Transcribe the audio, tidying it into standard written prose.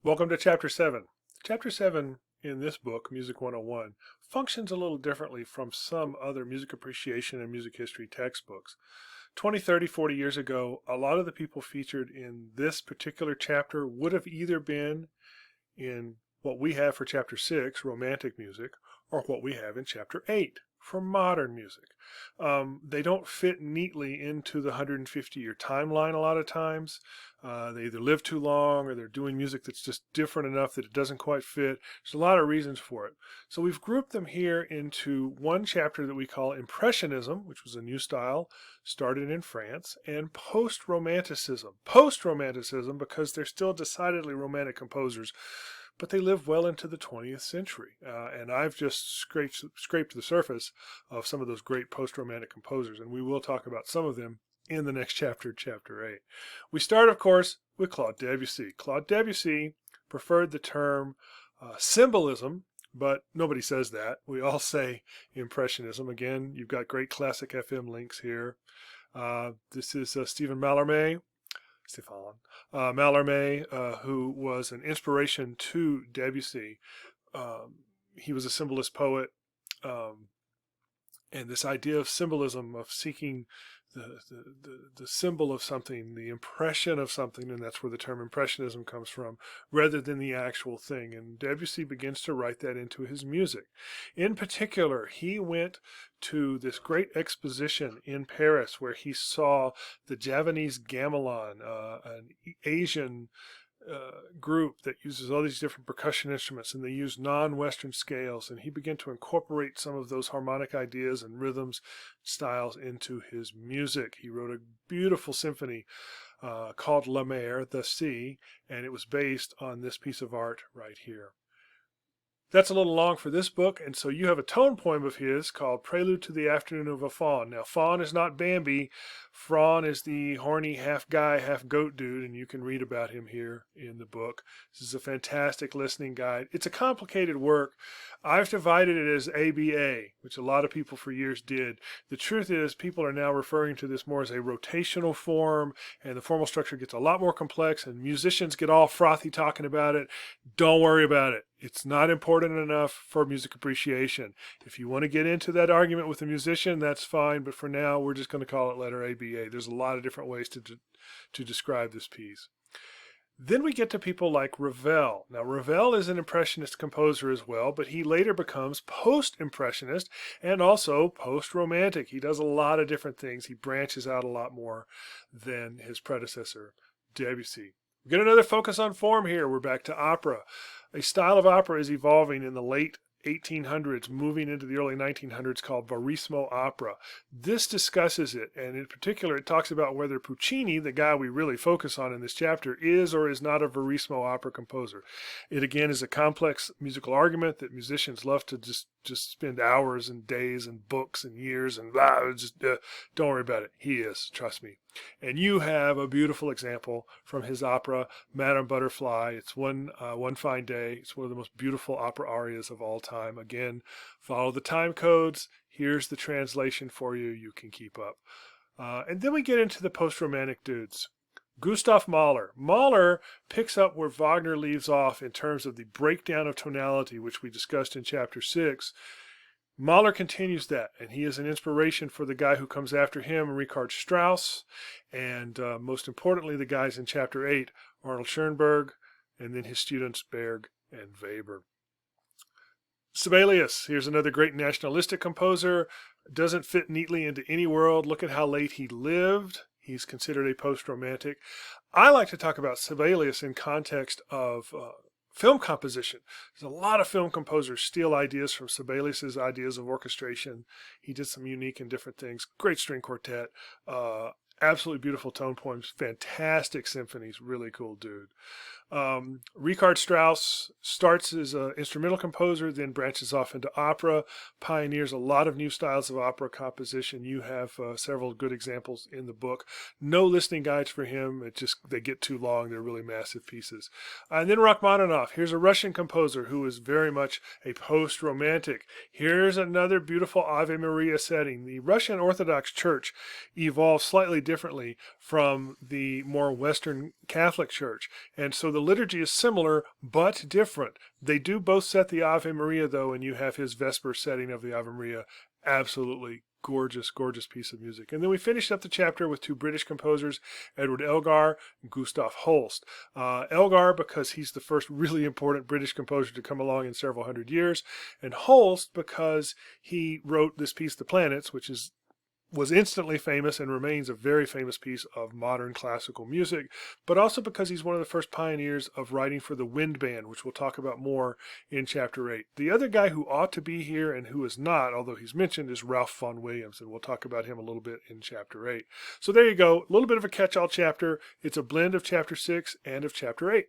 Welcome to Chapter 7. Chapter 7 in this book, Music 101, functions a little differently from some other music appreciation and music history textbooks. 20, 30, 40 years ago, a lot of the people featured in this particular chapter would have either been in what we have for Chapter 6, Romantic Music, or what we have in Chapter 8, for modern music. They don't fit neatly into the 150-year timeline a lot of times. They either live too long or they're doing music that's just different enough that it doesn't quite fit. There's a lot of reasons for it. So we've grouped them here into one chapter that we call Impressionism, which was a new style started in France, and Post-Romanticism. Post-Romanticism because they're still decidedly romantic composers, but they live well into the 20th century. And I've just scraped the surface of some of those great post-romantic composers, and we will talk about some of them in the next chapter, Chapter 8. We start, of course, with Claude Debussy. Claude Debussy preferred the term symbolism, but nobody says that. We all say Impressionism. Again, you've got great classic FM links here. This is Stephen Mallarmé. Mallarmé, who was an inspiration to Debussy. He was a symbolist poet, and this idea of symbolism, of seeking the symbol of something, the impression of something, and that's where the term Impressionism comes from, rather than the actual thing. And Debussy begins to write that into his music. In particular, he went to this great exposition in Paris where he saw the Javanese gamelan, an Asian group that uses all these different percussion instruments, and they use non-Western scales, and he began to incorporate some of those harmonic ideas and rhythms styles into his music. He wrote a beautiful symphony called La Mer, the Sea, and it was based on this piece of art right here. That's a little long for this book, and so you have a tone poem of his called Prelude to the Afternoon of a Fawn. Now, Fawn is not Bambi. Fawn is the horny half-guy, half-goat dude, and you can read about him here in the book. This is a fantastic listening guide. It's a complicated work. I've divided it as ABA, which a lot of people for years did. The truth is, people are now referring to this more as a rotational form, and the formal structure gets a lot more complex, and musicians get all frothy talking about it. Don't worry about it. It's not important enough for music appreciation. If you want to get into that argument with a musician, that's fine, but for now, we're just going to call it letter ABA. There's a lot of different ways to describe this piece. Then we get to people like Revell. Now, Revell is an Impressionist composer as well, but he later becomes post-Impressionist and also post-Romantic. He does a lot of different things. He branches out a lot more than his predecessor, Debussy. We get another focus on form here. We're back to opera. A style of opera is evolving in the late 1800s, moving into the early 1900s, called Verismo opera. This discusses it, and in particular, it talks about whether Puccini, the guy we really focus on in this chapter, is or is not a Verismo opera composer. It again is a complex musical argument that musicians love to just spend hours and days and books and years and blah. Don't worry about it. He is, trust me. And you have a beautiful example from his opera, Madame Butterfly. It's One Fine Day. It's one of the most beautiful opera arias of all time. Again, follow the time codes. Here's the translation for you. You can keep up. And then we get into the post-romantic dudes. Gustav Mahler. Mahler picks up where Wagner leaves off in terms of the breakdown of tonality, which we discussed in Chapter 6. Mahler continues that, and he is an inspiration for the guy who comes after him, Richard Strauss, and most importantly, the guys in Chapter 8, Arnold Schoenberg, and then his students, Berg and Weber. Sibelius, here's another great nationalistic composer. Doesn't fit neatly into any world. Look at how late he lived. He's considered a post-romantic. I like to talk about Sibelius in context of film composition. There's a lot of film composers steal ideas from Sibelius's ideas of orchestration. He did some unique and different things. Great string quartet, absolutely beautiful tone poems, fantastic symphonies, really cool dude. Richard Strauss starts as an instrumental composer, then branches off into opera, pioneers a lot of new styles of opera composition. You have several good examples in the book. No listening guides for him. They get too long. They're really massive pieces. And then Rachmaninoff. Here's a Russian composer who is very much a post-romantic. Here's another beautiful Ave Maria setting. The Russian Orthodox Church evolved slightly differently from the more Western Catholic Church, and so the liturgy is similar but different. They do both set the Ave Maria, though, and you have his Vesper setting of the Ave Maria. Absolutely gorgeous, gorgeous piece of music. And then we finished up the chapter with two British composers, Edward Elgar and Gustav Holst. Elgar, because he's the first really important British composer to come along in several hundred years, and Holst, because he wrote this piece, The Planets, which was instantly famous and remains a very famous piece of modern classical music, but also because he's one of the first pioneers of writing for the wind band, which we'll talk about more in Chapter 8. The other guy who ought to be here and who is not, although he's mentioned, is Ralph Vaughan Williams, and we'll talk about him a little bit in Chapter 8. So there you go, a little bit of a catch-all chapter. It's a blend of Chapter 6 and of Chapter 8.